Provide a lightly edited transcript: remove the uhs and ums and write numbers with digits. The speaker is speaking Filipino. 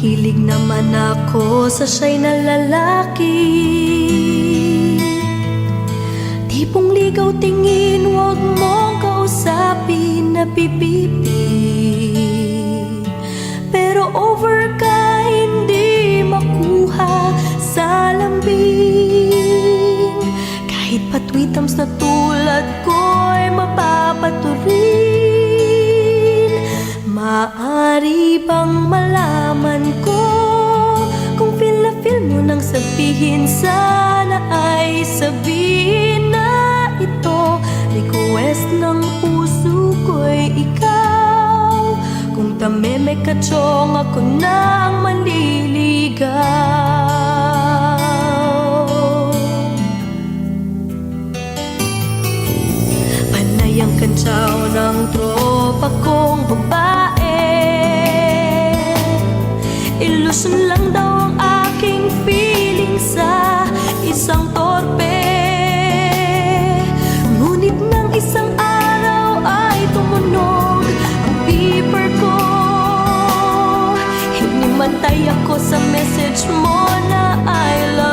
Kilig naman ako sa siya'y na lalaki. Tipong ligaw tingin, huwag mong kausapin na pipipi. Pero over ka, hindi makuha sa lambing. Kahit patwitams na tulad ko'y mapapaturin. Maaari bang malaman ko kung feel na feel mo nang sabihin? Sana ay sabihin na ito, request ng puso ko'y ikaw. Kung tameme ka chong, ako na ang maliligaw. Panay ang kantsaw ng tropa kong babae. Ilusyon lang daw ang aking feeling sa isang torpe. Ngunit ng isang araw ay tumunog ang beeper ko. Hinimantay ako sa message mo na I love